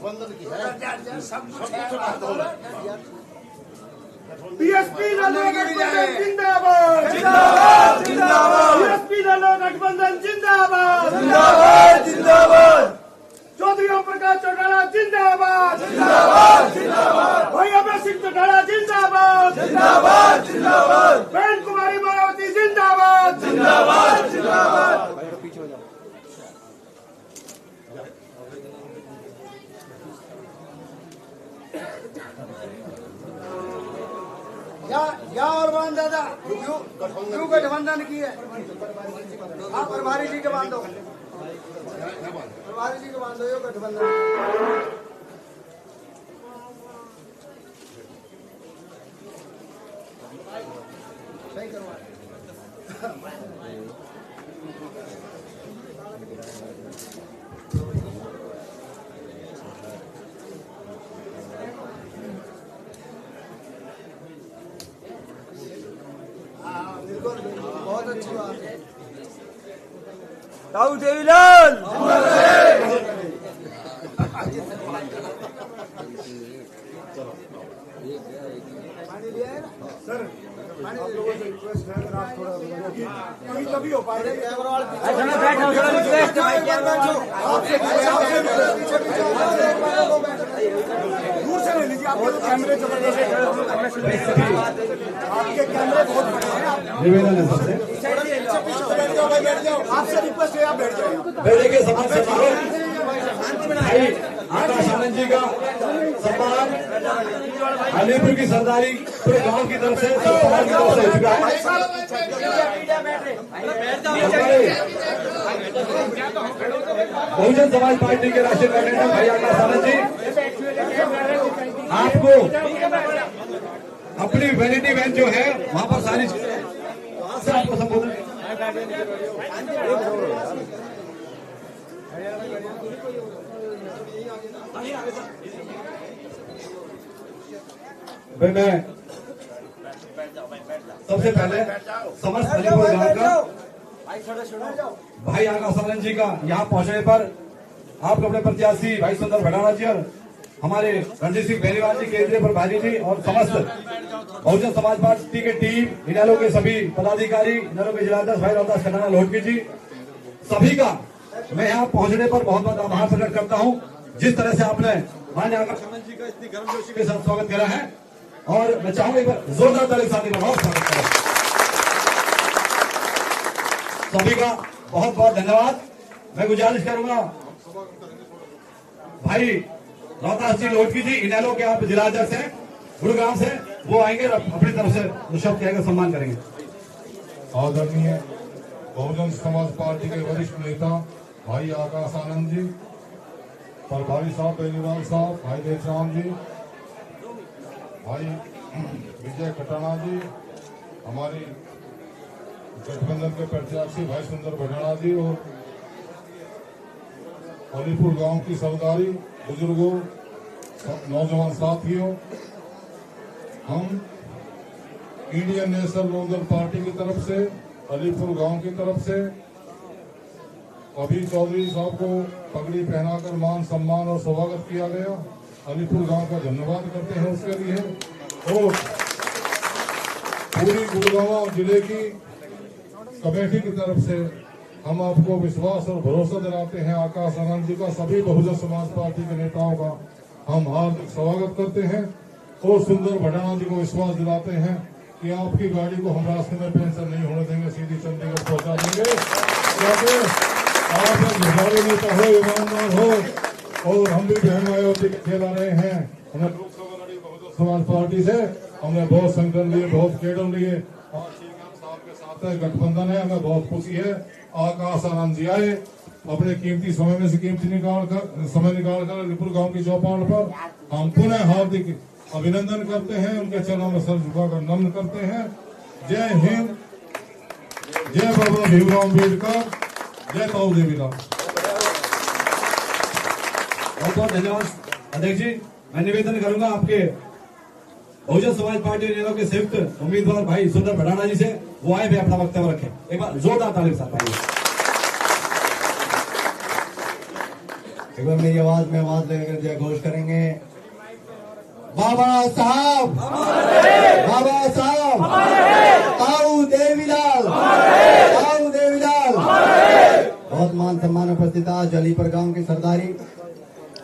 गठबंधन की है, सब कुछ बीएसपी लालो गठबंधन जिंदाबाद, जिंदाबाद जिंदाबाद, बीएसपी लालो गठबंधन जिंदाबाद, जिंदाबाद जिंदाबाद, चौधरी ओम प्रकाश चौटाला जिंदाबाद, जिंदाबाद जिंदाबाद, भाई अमर सिंह चौटाला जिंदाबाद, जिंदाबाद जिंदाबाद, बहन कुमारी मायावती जिंदाबाद, जिंदाबाद जिंदाबाद। या और बांध दादा क्यों गठबंधन की है? आप प्रभारी जी के बांधो, प्रभारी जी के बांधो यो गठबंधन। सही करवा बहुत अच्छी बात है। ताऊ देवीलाल पानी लिया है ना सर? पानी रिक्वेस्ट है अगर आप थोड़ा कभी कभी हो पाए दूर से ले लीजिए, आपके कैमरे आपके कैमरे बहुत बड़े हैं। निवेदन है सबसे, आपसे रिक्वेस्ट है आप बैठ जाओ। बैठेंगे सम्मान समारोह भाई आकाश आनंद जी का सम्मान अलीपुर की सरदारी पूरे गांव की तरफ से, सब समाज की तरफ से हो चुका है। बहुजन समाज पार्टी के राष्ट्रीय कोऑर्डिनेटर भाई आकाश आनंद जी, आपको अपनी वैनिटी वैन जो है वहां पर सारी चीजें वहां से आपको संबोधन मैं सबसे पहले समस्त अलीपुर गांव का भाई आकाश आनंद जी का यहाँ पहुंचने पर आपको अपने प्रत्याशी भाई सुंदर भडाना जी और हमारे रणजीत सिंह बेनीवाल जी, केंद्रीय प्रभारी जी और समस्त बहुजन समाज पार्टी के टीम, इनालो के सभी पदाधिकारी, इनालो के जिलाध्यक्ष भाई रामदास खन्ना लोटकी जी, सभी का मैं यहाँ पहुंचने पर बहुत बहुत आभार प्रकट करता हूँ। जिस तरह से आपने माननीय आकाश आनंद जी का इतनी गर्मजोशी के साथ स्वागत करा है, और मैं चाहूंगा एक बार जोरदार ताली के साथ बहुत स्वागत करें। सभी का बहुत बहुत धन्यवाद। मैं गुजारिश करूंगा भाई रामदास जी लोटकी जी, इनेलो के आप जिलाध्यक्ष हैं गुरुग्राम से, वो आएंगे अपनी तरफ से जो शब्द कहेंगे सम्मान करेंगे। आदरणीय बहुजन समाज पार्टी के वरिष्ठ नेता भाई आकाश आनंद जी, प्रभारी साहब बेनीवाल साहब, भाई देवराम जी, भाई विजय खटाना जी, हमारी गठबंधन के प्रत्याशी भाई सुंदर भडाना जी और अलीपुर गांव की सरदारी, बुजुर्गों, नौजवान साथियों, हम इंडियन नेशनल लोकदल पार्टी की तरफ से, अलीपुर गांव की तरफ से अभी चौधरी साहब को पगड़ी पहनाकर मान सम्मान और स्वागत किया गया। अलीपुर गांव का धन्यवाद करते हैं उसके लिए, और पूरी गुड़गांव जिले की कमेटी की तरफ से हम आपको विश्वास और भरोसा दिलाते हैं। आकाश आनंद जी का, सभी बहुजन समाज पार्टी के नेताओं का हम हार्दिक स्वागत करते हैं, और सुंदर भडाना जी को विश्वास दिलाते हैं कि आपकी गाड़ी को हम रास्ते में पेंशन नहीं होने देंगे, सीधी चंडीगढ़ पहुंचा देंगे। क्योंकि आप झुझारू नेता हो, ईमानदार हो, और हम भी बहन मायावती के खेला रहे हैं। हमने लोकसभा लड़ी बहुजन समाज पार्टी से, हमने बहुत संगठन लिए, बहुत केडर लिए, और साहब के साथ गठबंधन है। हमें बहुत खुशी है आकाश आनंद जी आए, अपने कीमती समय में से कीमती समय निकालकर अलीपुर गांव की चौपाल पर हम पुनः हार्दिक अभिनंदन करते हैं, उनके चरणों में सर झुकाकर नमन करते हैं। जय हिंद, जय बाबा भीमराव अम्बेडकर, जय ताऊ देवीलाल। बहुत बहुत धन्यवाद अध्यक्ष जी। मैं निवेदन करूंगा आपके बहुजन समाज पार्टी नेताओं के संयुक्त उम्मीदवार भाई सुंदर भडाना जी से, वो आए भी अपना वक्तव्य रखें। एक बार जोरदार ताली के साथ आइए। एक बार मेरी आवाज में आवाज लगाकर जय घोष करेंगे। बाबा साहब, बाबा साहब, ताऊ देवीलाल, ताऊ देवीलाल। बहुत मान सम्मान उपस्थित आज अलीपुर गांव की सरदारी,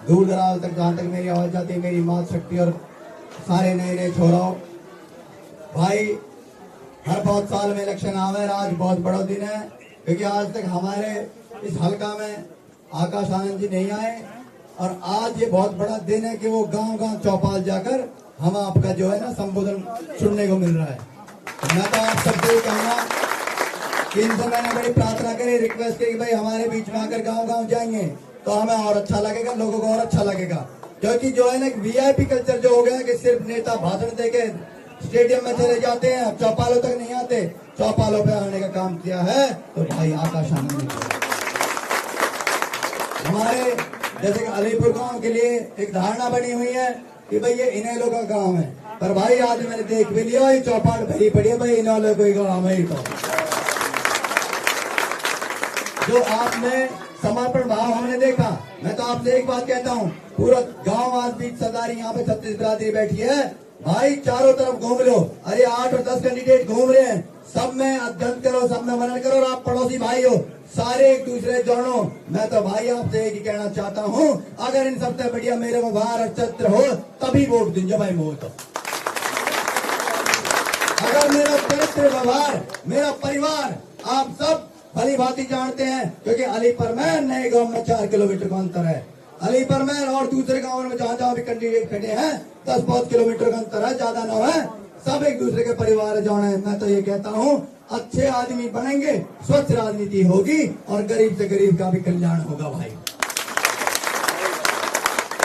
दूर दराज तक जहाँ तक मेरी आवाज जाती है, मेरी मात शक्ति और सारे नए नए छोराओं भाई, हर बहुत साल में इलेक्शन आवे, आज बहुत बड़ा दिन है क्योंकि आज तक हमारे इस हलका में आकाश आनंद जी नहीं आए और आज ये बहुत बड़ा दिन है कि वो गांव गांव चौपाल जाकर हम आपका जो है ना संबोधन सुनने को मिल रहा है। मैं तो आप सबसे ही कहूँगा कि इनसे मैंने बड़ी प्रार्थना करी, रिक्वेस्ट की कि भाई हमारे बीच में आकर गांव गांव जाएंगे तो हमें और अच्छा लगेगा, लोगों को और अच्छा लगेगा। क्योंकि जो है ना वीआईपी कल्चर जो हो गया कि सिर्फ नेता भाषण देके स्टेडियम में चले जाते हैं, चौपालों तक नहीं आते। चौपालों पे आने का काम किया है तो भाई आकाश आनंद ने किया। हमारे जैसे कि अलीपुर गांव के लिए एक धारणा बनी हुई है कि भाई ये इन्हीं लोगों का गांव है, पर भाई आज मैंने देख भी लिया ये चौपाल भरी पड़ी है, भाई इन्हीं लोगों का गांव है। तो जो आपने समर्पण भाव हमने देखा, मैं तो आपसे एक बात कहता हूँ, पूरा गांव आज बीच सरदारी यहाँ पे 36 बिरादरी बैठी है भाई, चारों तरफ घूम लो। अरे 8 और 10 कैंडिडेट घूम रहे हैं, सब में अध्ययन करो, सब में मनन करो और आप पड़ोसी भाई हो, सारे एक दूसरे जोड़ो। मैं तो भाई आपसे एक ही कहना चाहता हूँ, अगर इन सबसे बढ़िया मेरे व्यवहार और चरित्र हो तभी वोट दीजिए भाई मोह। तो अगर मेरा चरित्र व्यवहार, मेरा परिवार आप सब भली भांति जानते हैं, क्योंकि अलीपुर में नए गांव में 4 किलोमीटर का अंतर है। अलीपुर में और दूसरे गांव में जहाँ जहाँ भी कैंडिडेट खड़े हैं 10-5 किलोमीटर का अंतर है, ज्यादा न है, सब एक दूसरे के परिवार जाने। मैं तो ये कहता हूँ अच्छे आदमी बनेंगे, स्वच्छ राजनीति होगी और गरीब से गरीब का भी कल्याण होगा भाई।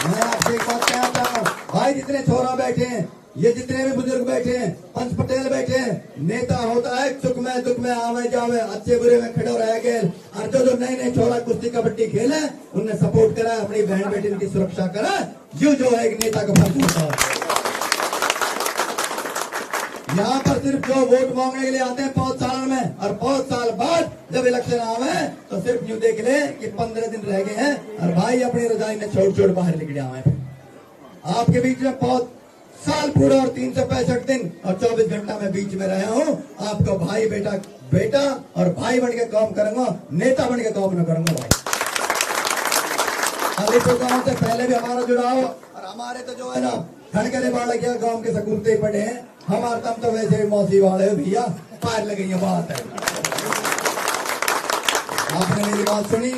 मैं आपसे एक बात कहना चाहता हूँ भाई, जितने छोरा बैठे हैं, ये जितने भी बुजुर्ग बैठे हैं, पंच पटेल बैठे हैं, नेता होता है सुख में दुख में आवे जावे, अच्छे बुरे में खड़े रह गए। और जो नए नए छोरा कुश्ती कबड्डी खेले उनने सपोर्ट करा, अपनी बहन बेटी की सुरक्षा करा, जो है एक नेता का फर्ज होता है। यहाँ पर सिर्फ जो वोट मांगने के लिए आते हैं 5 साल में, और 5 साल बाद जब इलेक्शन आवे तो सिर्फ यूँ देख ले कि 15 दिन रह गए हैं और भाई अपनी रजाई में छोड़ बाहर निकले आवे। आपके बीच में 5 साल पूरा और 365 दिन और 24 घंटा में बीच में रहा हूँ। आपका भाई बेटा और भाई बन के काम करूंगा, नेता बन के काम न करूंगा भाई। अलीपुर गांव से पहले भी हमारा जुड़ाव, और हमारे तो जो है ना खड़करे वाले क्या गांव के सकूलते पड़े हैं, हमारे तम तो वैसे मौसी वाले भैया पार लगी है बात है। आपने मेरी बात सुनी,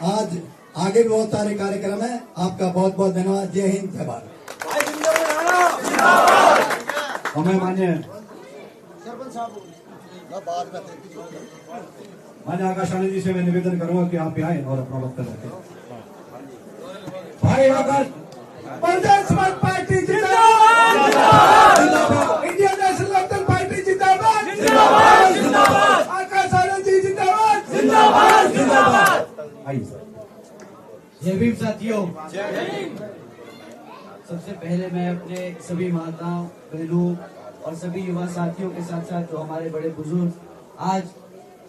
आज आगे भी बहुत सारे कार्यक्रम है। आपका बहुत बहुत धन्यवाद। जय हिंद, जय भारत। हमें मान्य आकाश आनंद जी से मैं निवेदन करूंगा कि आप आए और अपना वक्तव्य रखें। भाई आकाश, बहुजन समाज पार्टी जिंदाबाद, इंडियन नेशनल लोकदल पार्टी जिंदाबाद, जिंदाबाद, आकाश आनंद जी जिंदाबाद, जिंदाबाद, जिंदाबाद। आइए सर। जय भीम साथियों। सबसे पहले मैं अपने सभी माताओं, बहनों और सभी युवा साथियों के साथ साथ जो हमारे बड़े बुजुर्ग आज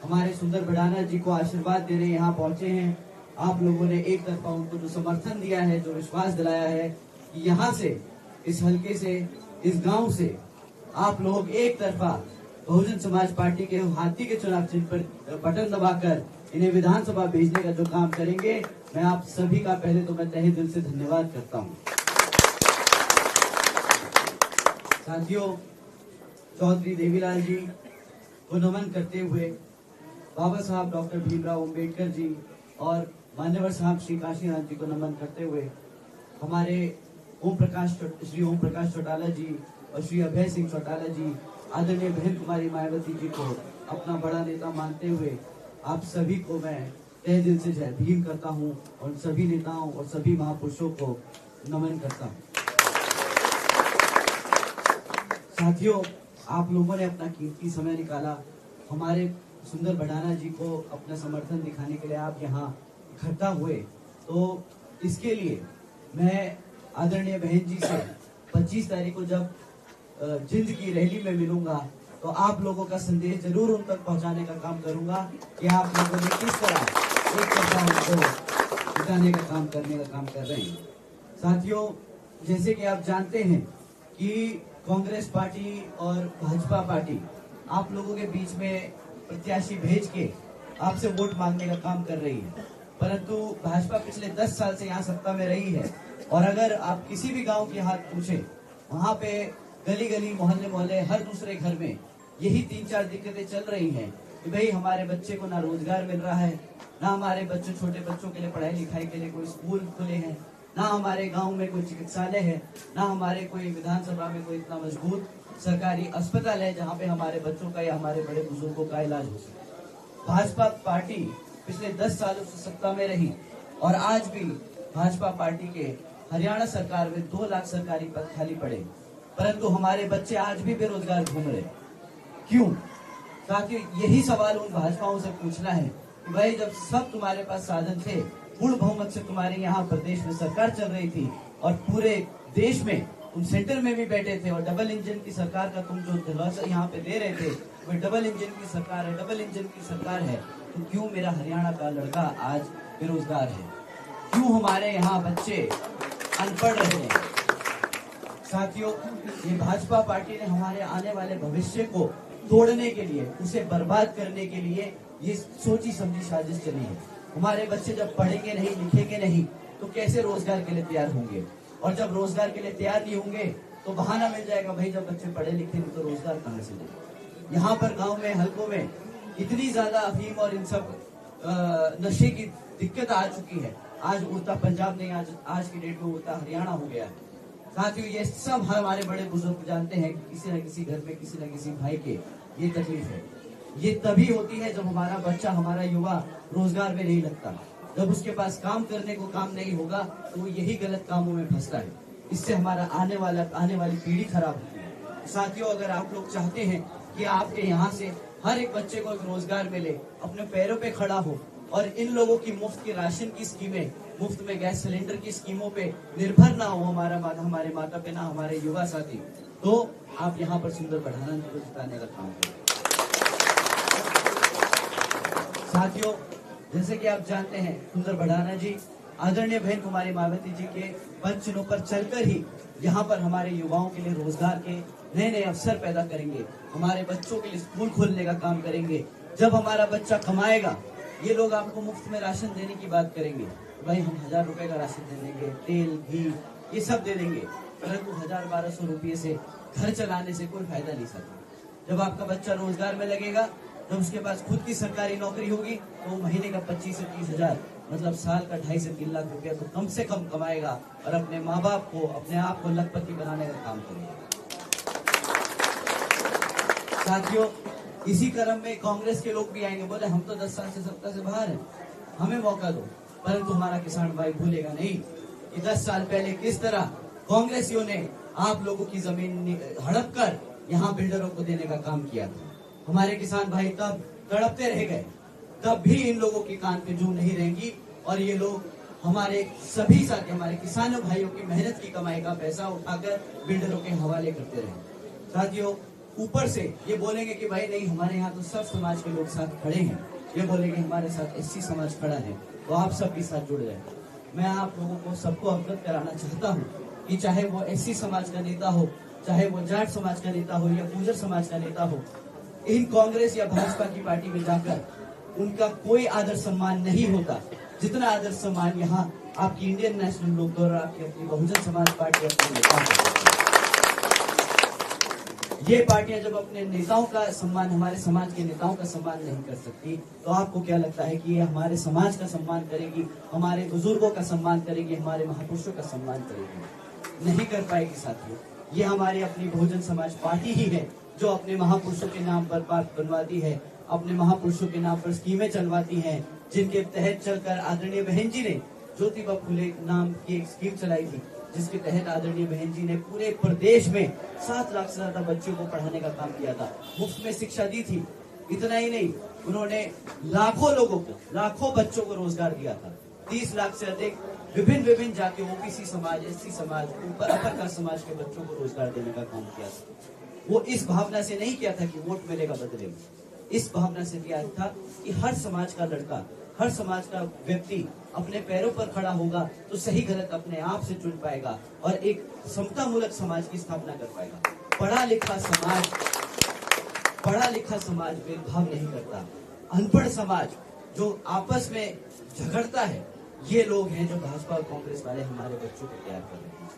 हमारे सुंदर भड़ाना जी को आशीर्वाद देने यहाँ पहुंचे हैं, आप लोगों ने एक तरफा उनको जो समर्थन दिया है, जो विश्वास दिलाया है कि यहाँ से, इस हलके से, इस गांव से आप लोग एक तरफा बहुजन समाज पार्टी के हाथी के चुनाव चिन्ह पर बटन दबाकर इन्हें विधानसभा भेजने का जो काम करेंगे, मैं आप सभी का पहले तो मैं तहे दिल से धन्यवाद करता हूँ। साथियों, चौधरी देवीलाल जी को नमन करते हुए, बाबा साहब डॉक्टर भीमराव अंबेडकर जी और मान्यवर साहब श्री काशीनाथ जी को नमन करते हुए, हमारे श्री ओम प्रकाश चौटाला जी और श्री अभय सिंह चौटाला जी, आदरणीय बहन कुमारी मायावती जी को अपना बड़ा नेता मानते हुए आप सभी को मैं तहे दिल से जय भीम करता हूं और सभी नेताओं और सभी महापुरुषों को नमन करता हूं। साथियों, आप लोगों ने अपना कीमती समय निकाला, हमारे सुंदर भड़ाना जी को अपना समर्थन दिखाने के लिए आप यहाँ इकट्ठा हुए, तो इसके लिए मैं आदरणीय बहन जी से 25 तारीख को जब जिंद की रैली में मिलूंगा तो आप लोगों का संदेश जरूर उन तक पहुंचाने का काम करूंगा कि आप लोगों ने किस तरह एक तरफा उनको जिताने का काम करने का काम कर रहे हैं। साथियों, जैसे कि आप जानते हैं कि कांग्रेस पार्टी और भाजपा पार्टी आप लोगों के बीच में प्रत्याशी भेज के आपसे वोट मांगने का काम कर रही है, परंतु भाजपा पिछले 10 साल से यहाँ सत्ता में रही है और अगर आप किसी भी गांव की हालत पूछें, वहाँ पे गली गली मोहल्ले मोहल्ले हर दूसरे घर में यही 3-4 दिक्कतें चल रही हैं कि भाई हमारे बच्चे को ना रोजगार मिल रहा है, ना हमारे बच्चों छोटे बच्चों के लिए पढ़ाई लिखाई के लिए कोई स्कूल खुले हैं, ना हमारे गांव में कोई चिकित्सालय है, ना हमारे कोई विधानसभा में कोई इतना मजबूत सरकारी अस्पताल है जहाँ पे हमारे बच्चों का या हमारे बड़े बुजुर्गों का इलाज हो सके। भाजपा पार्टी पिछले 10 सालों से सत्ता में रही और आज भी भाजपा पार्टी के हरियाणा सरकार में 2 लाख सरकारी पद खाली पड़े, परंतु हमारे बच्चे आज भी बेरोजगार घूम रहे। क्यों? ताकि यही सवाल उन भाजपाओं से पूछना है कि भाई जब सब तुम्हारे पास साधन थे, पूर्ण बहुमत से तुम्हारे यहाँ प्रदेश में सरकार चल रही थी और पूरे देश में तुम सेंटर में भी बैठे थे और डबल इंजन की सरकार का तुम जो दिलासा यहाँ पे दे रहे थे, वह डबल इंजन की सरकार है, डबल इंजन की सरकार है, तो क्यों मेरा हरियाणा का लड़का आज बेरोजगार है? क्यों हमारे यहाँ बच्चे अनपढ़ रहे हैं? साथियों, ये भाजपा पार्टी ने हमारे आने वाले भविष्य को तोड़ने के लिए, उसे बर्बाद करने के लिए ये सोची समझी साजिश चली है। हमारे बच्चे जब पढ़ेंगे नहीं, लिखेंगे नहीं, तो कैसे रोजगार के लिए तैयार होंगे? और जब रोजगार के लिए तैयार नहीं होंगे तो बहाना मिल जाएगा, भाई जब बच्चे पढ़े लिखे नहीं तो रोजगार कहाँ से देंगे? यहाँ पर गांव में, हलकों में इतनी ज्यादा अफीम और इन सब नशे की दिक्कत आ चुकी है। आज उड़ता पंजाब नहीं, आज की डेट में उड़ता हरियाणा हो गया है। साथियों, ये सब हमारे बड़े बुजुर्ग जानते हैं कि किसी न किसी घर में, किसी न किसी भाई के ये तकलीफ है। ये तभी होती है जब हमारा बच्चा, हमारा युवा रोजगार में नहीं लगता, जब उसके पास काम करने को काम नहीं होगा तो वो यही गलत कामों में फंसता है। इससे हमारा आने वाली पीढ़ी खराब होती है। साथियों, अगर आप लोग चाहते हैं कि आपके यहाँ से हर एक बच्चे को एक रोजगार मिले, अपने पैरों पे खड़ा हो और इन लोगों की मुफ्त की राशन की स्कीमें, मुफ्त में गैस सिलेंडर की स्कीमों पे निर्भर ना हो हमारे माता पिता, हमारे युवा साथी, तो आप यहाँ पर सुंदर बढ़ाना को जिताने का काम करें। साथियों, जैसे कि आप जानते हैं, सुंदर बढ़ाना जी आदरणीय बहन कुमारी मायावती जी के पद चिन्हों पर चलकर ही यहाँ पर हमारे युवाओं के लिए रोजगार के नए नए अवसर पैदा करेंगे, हमारे बच्चों के लिए स्कूल खोलने का काम करेंगे। जब हमारा बच्चा कमाएगा, ये लोग आपको मुफ्त में राशन देने की बात करेंगे, भाई हम 1000 रुपए का राशन दे देंगे, तेल घी ये सब दे देंगे, परंतु 1000-1200 रुपये से घर चलाने से कोई फायदा नहीं सकता। जब आपका बच्चा रोजगार में लगेगा, जब उसके पास खुद की सरकारी नौकरी होगी, तो वो महीने का 25 से 30 हजार, मतलब साल का 2.5 से 3 लाख रुपया तो कम से कम कमाएगा और अपने माँ बाप को, अपने आप को लखपति बनाने का काम करेगा। साथियों, इसी क्रम में कांग्रेस के लोग भी आएंगे, बोले हम तो 10 साल से सत्ता से बाहर हैं, हमें मौका दो, परंतु हमारा किसान भाई भूलेगा नहीं कि 10 साल पहले किस तरह कांग्रेसियों ने आप लोगों की जमीन हड़प कर यहाँ बिल्डरों को देने का काम किया था। हमारे किसान भाई तब तड़पते रह गए, तब भी इन लोगों के कान पे जूं नहीं रहेंगी और ये लोग हमारे सभी साथी, हमारे किसानों भाइयों की मेहनत की कमाई का पैसा उठाकर बिल्डरों के हवाले करते रहे। साथियों, ऊपर से ये बोलेंगे कि भाई नहीं, हमारे यहाँ तो सब समाज के लोग साथ खड़े हैं, ये बोलेंगे हमारे साथ एससी समाज खड़ा है, तो आप सब भी साथ जुड़ जाए। मैं आप लोगों को सबको अवगत कराना चाहता हूँ कि चाहे वो एससी समाज का नेता हो, चाहे वो जाट समाज का नेता हो या गुर्जर समाज का नेता हो, इन कांग्रेस या भाजपा की पार्टी में जाकर उनका कोई आदर सम्मान नहीं होता जितना आदर सम्मान यहाँ आपकी इंडियन नेशनल लोक दल और आपकी अपनी बहुजन समाज पार्टी अपने नेता है। ये पार्टियां जब अपने नेताओं का सम्मान, हमारे समाज के नेताओं का सम्मान नहीं कर सकती, तो आपको क्या लगता है कि ये हमारे समाज का सम्मान करेगी, हमारे बुजुर्गों का सम्मान करेगी, हमारे महापुरुषों का सम्मान करेगी? नहीं कर पाएगी। साथियों, ये हमारी अपनी बहुजन समाज पार्टी ही है जो अपने महापुरुषों के नाम पर पार्क बनवाती है, अपने महापुरुषों के नाम पर स्कीमें चलवाती हैं, जिनके तहत चलकर आदरणीय बहन जी ने ज्योतिबा फुले नाम की एक स्कीम चलाई थी, जिसके तहत आदरणीय बहन जी ने पूरे प्रदेश में 7 लाख से ज्यादा बच्चों को पढ़ाने का काम किया था, मुफ्त में शिक्षा दी थी। इतना ही नहीं, उन्होंने लाखों लोगों को, लाखों बच्चों को रोजगार दिया था। 30 लाख से अधिक विभिन्न जातियों, ओबीसी समाज, एससी समाज, अपर कास्ट समाज के बच्चों को रोजगार देने का काम किया था। वो इस भावना से नहीं किया था कि वोट मिलेगा बदले में, इस भावना से किया था कि हर समाज का लड़का, हर समाज का व्यक्ति अपने पैरों पर खड़ा होगा तो सही गलत अपने आप से चुन पाएगा और एक समता मूलक समाज की स्थापना कर पाएगा। पढ़ा लिखा समाज भेदभाव नहीं करता। अनपढ़ समाज जो आपस में झगड़ता है, ये लोग हैं जो भाजपा और कांग्रेस वाले हमारे बच्चों को तैयार कर रहे हैं।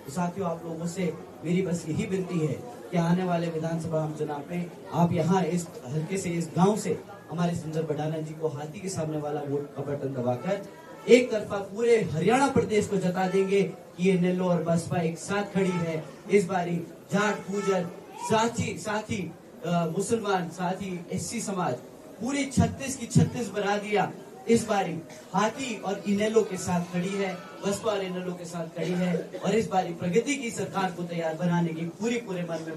तो साथियों, आप लोगों से मेरी बस यही विनती है कि आने वाले विधानसभा चुनाव में आप यहाँ इस हल्के से, इस गांव से हमारे सुंदर बड़ाना जी को हाथी के सामने वाला वोट का बटन दबाकर एक तरफा पूरे हरियाणा प्रदेश को जता देंगे कि ये नेल्लो और बसपा एक साथ खड़ी है। इस बारी जाट, गुर्जर, साथी मुसलमान, साथी एससी समाज, पूरी 36 की 36 बरादरियां इस बारी हाथी और इनेलो के साथ खड़ी है, बसपा और इनेलो के साथ खड़ी है और इस बारी प्रगति की सरकार को तैयार बनाने की पूरे मन में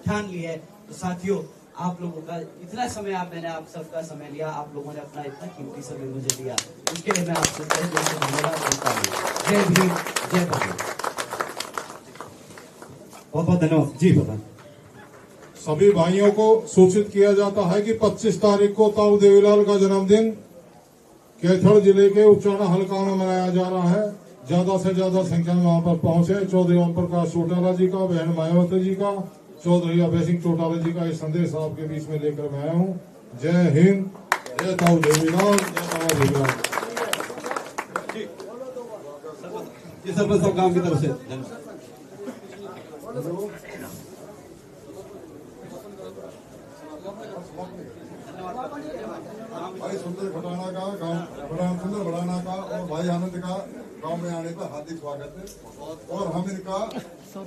ठान ली है। तो साथियों, आप लोगों का इतना समय मैंने आप सबका समय लिया, आप लोगों ने अपना इतना कीमती समय मुझे दिया, उसके लिए मैं आपसे धन्यवाद करता हूँ। जय भीम, जय भारत। बहुत बहुत धन्यवाद जी। प्रधान, सभी भाइयों को सूचित किया जाता है कि 25 तारीख को ताऊ देवीलाल का जन्मदिन कैथल जिले के उचाना हल्का में मनाया जा रहा है। ज्यादा से ज्यादा संख्या में वहां पर पहुंचे। चौधरी ओम प्रकाश चौटाला जी का, बहन मायावती जी का, चौधरी अभय सिंह चौटाला जी का ये संदेश आपके बीच में लेकर मैं आया हूँ। जय हिंद, जय ताऊ देवीलाल, जय ताऊ देवीलाल। सरपंच साहब गांव की तरफ से भाई सुंदर भटाना का सुंदर भटाना का और भाई आनंद का गांव में आने पर हार्दिक स्वागत है और हम इनका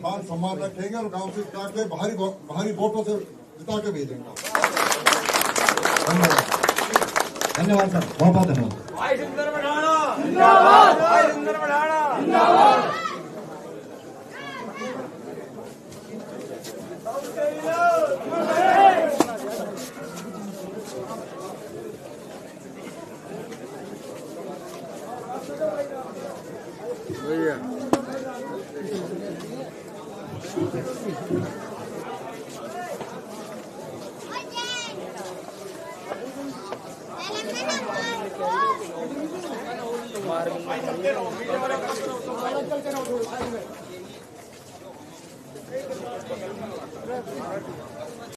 मान सम्मान रखेंगे और गांव से जिता के भारी वोटों से जिता के भेजेंगे। धन्यवाद सर, बहुत बहुत धन्यवाद। भाई सुंदर बढ़ाना जिंदाबाद, भाई सुंदर बढ़ाना जिंदाबाद।